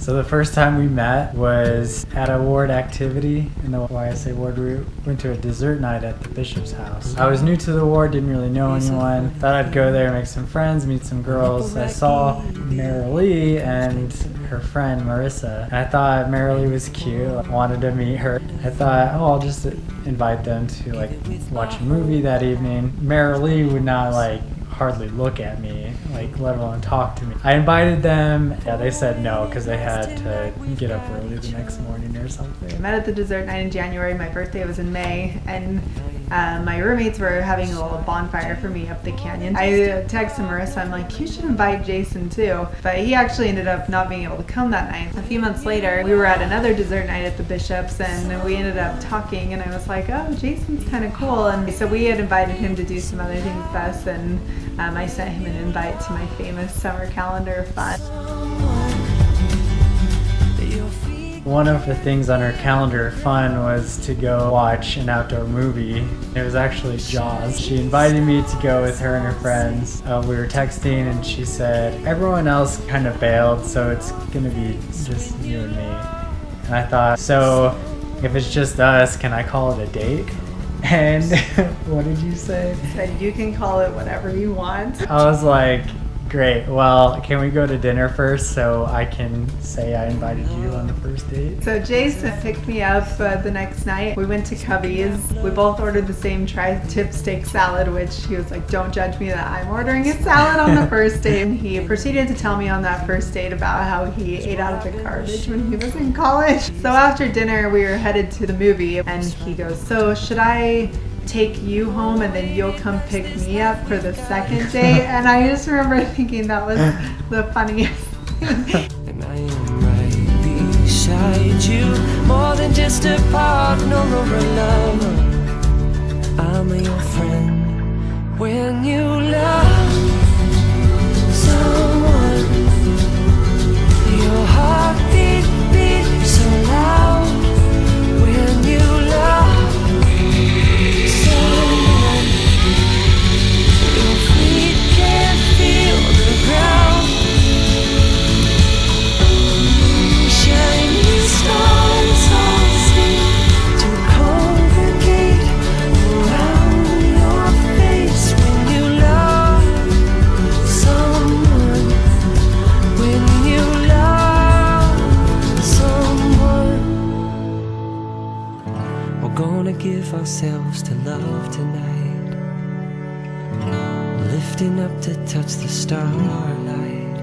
So the first time we met was at a ward activity in the YSA ward. We went to a dessert night at the bishop's house. I was new to the ward, didn't really know anyone. Thought I'd go there, make some friends, meet some girls. I saw Marilee and her friend Marissa. I thought Marilee was cute. I wanted to meet her. I thought, oh, I'll just invite them to like watch a movie that evening. Marilee would not hardly look at me, let alone talk to me. I invited them. Yeah, they said no because they had to get up early the next morning or something. I met at the dessert night in January. My birthday was in May, and my roommates were having a little bonfire for me up the canyon. I texted Marissa, I'm like, you should invite Jason too. But he actually ended up not being able to come that night. A few months later, we were at another dessert night at the Bishop's, and we ended up talking, and I was like, oh, Jason's kind of cool. And so we had invited him to do some other things with us, and I sent him an invite to my famous summer calendar fun. One of the things on her calendar fun was to go watch an outdoor movie. It was actually Jaws. She invited me to go with her and her friends. We were texting and she said, everyone else kind of bailed, so it's gonna be just you and me. And I thought, so if it's just us, can I call it a date? And what did you say? I said, you can call it whatever you want. I was like, great. Well, can we go to dinner first so I can say I invited you on the first date? So Jason picked me up the next night. We went to Cubby's. We both ordered the same tri-tip steak salad, which he was like, don't judge me that I'm ordering a salad on the first date. And he proceeded to tell me on that first date about how he ate out of the garbage when he was in college. So after dinner, we were headed to the movie, and he goes, so should I take you home and then you'll come pick me up for the second date? And I just remember thinking that was the funniest thing. And I am right beside you, more than just a partner or a lover. I'm your friend when you love someone. Your heartbeat beats so loud when you love. Give ourselves to love tonight, lifting up to touch the starlight,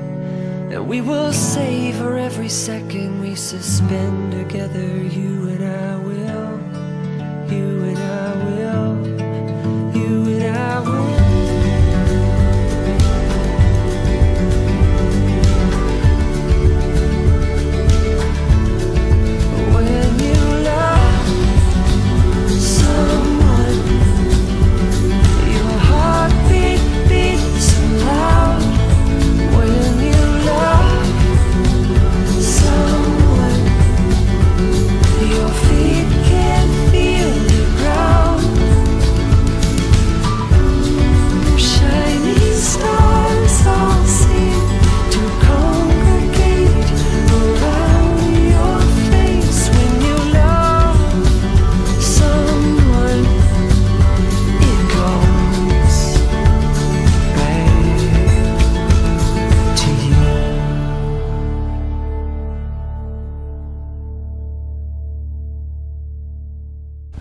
and we will savor every second we suspend together. You and I will, you and I will, you and I will.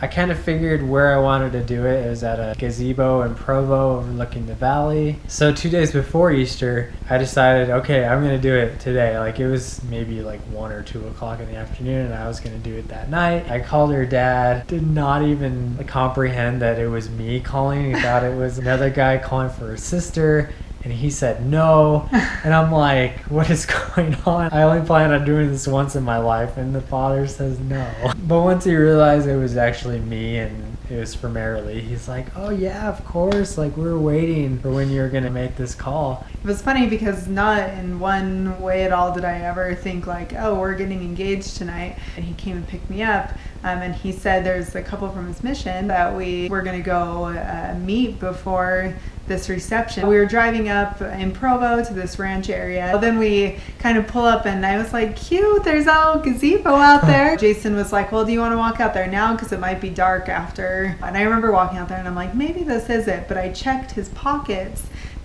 I kind of figured where I wanted to do it. It was at a gazebo in Provo overlooking the valley. So 2 days before Easter, I decided, okay, I'm going to do it today. It was maybe 1 or 2 o'clock in the afternoon, and I was going to do it that night. I called her dad, did not even comprehend that it was me calling. He thought it was another guy calling for her sister. And he said no, and I'm like, what is going on? I only plan on doing this once in my life, and the father says no. But once he realized it was actually me and it was for Marilee, he's like, oh yeah, of course, we were waiting for when you were gonna make this call. It was funny because not in one way at all did I ever think oh, we're getting engaged tonight. And he came and picked me up, and he said there's a couple from his mission that we were gonna go meet before this reception. We were driving up in Provo to this ranch area. Then we kind of pull up and I was like, cute, there's a little gazebo out there. Jason was like, well, do you want to walk out there now? Because it might be dark after. And I remember walking out there and I'm like, maybe this is it. But I checked his pockets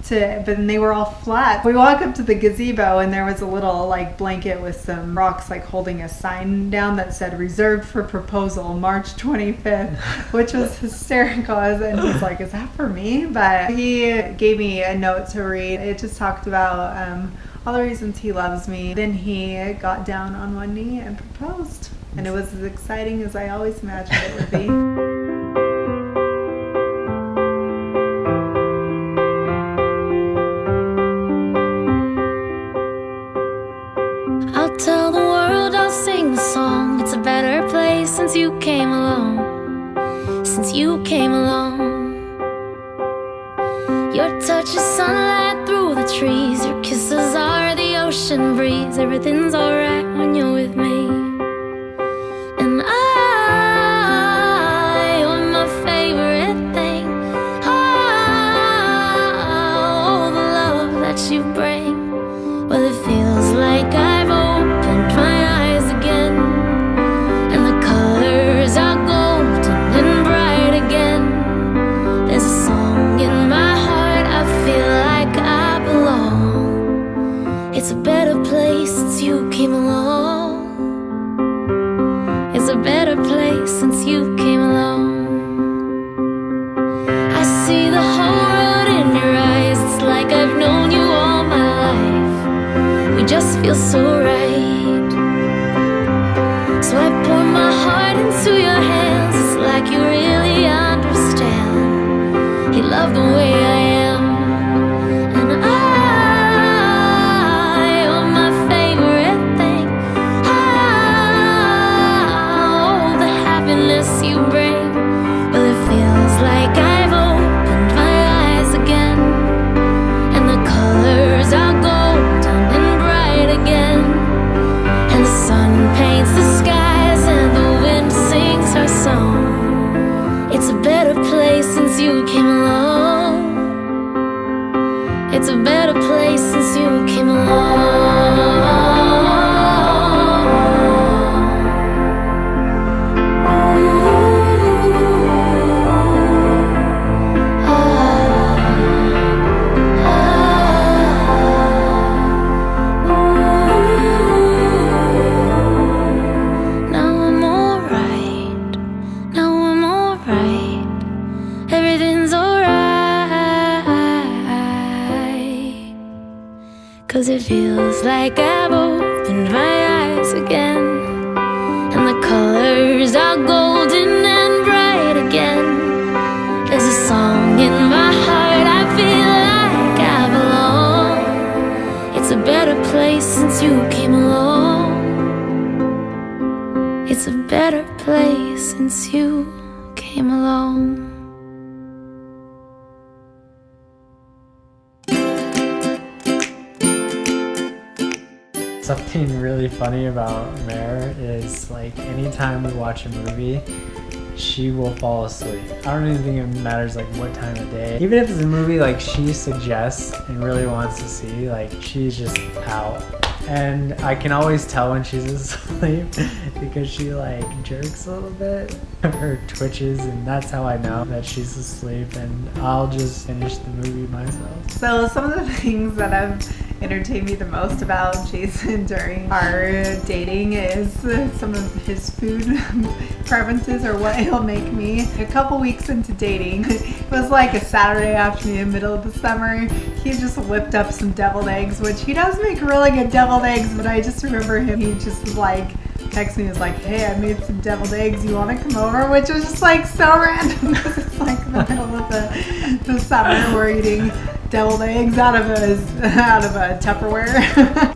but then they were all flat. We walk up to the gazebo and there was a little like blanket with some rocks like holding a sign down that said reserved for proposal March 25th, which was hysterical. And he's like, is that for me? But he gave me a note to read. It just talked about all the reasons he loves me. Then he got down on one knee and proposed. And it was as exciting as I always imagined it would be. Tell the world I'll sing the song. It's a better place since you came along. Since you came along. Your touch is sunlight through the trees. Your kisses are the ocean breeze. Everything's alright when you're with me. And you're my favorite thing. Oh, the love that you bring. Well, it feels like I've opened my eyes again, and the colors are golden and bright again. There's a song in my heart, I feel like I belong. It's a better place since you came along. It's a better place since you came along. I see the whole world in your eyes. It's like I've known you all my life. We just feel so right. So I pour my heart into your hands. It's like you really understand. You love the way I am. And you're my favorite thing. Oh, the happiness you bring. Well, it feels like I've opened my eyes again, and the colors are golden again, and the sun paints the skies and the wind sings our song. It's a better place since you came along. It's a better place since you came along. Cause it feels like I've opened my eyes again, and the colors are golden and bright again. There's a song in my heart, I feel like I belong. It's a better place since you came along. It's a better place since you came along. Something really funny about Mare is like anytime we watch a movie, she will fall asleep. I don't even think it matters like what time of day. Even if it's a movie like she suggests and really wants to see, like she's just out. And I can always tell when she's asleep because she like jerks a little bit, her twitches, and that's how I know that she's asleep, and I'll just finish the movie myself. So some of the things that have entertained me the most about Jason during our dating is some of his food preferences or what he'll make me. A couple weeks into dating, it was like a Saturday afternoon, middle of the summer, he just whipped up some deviled eggs, which he does make really good deviled eggs, but I just remember him, he just was like, texted me, was like, hey, I made some deviled eggs, you want to come over? Which was just like so random because it's like the middle of the summer, we're eating deviled eggs out of a Tupperware.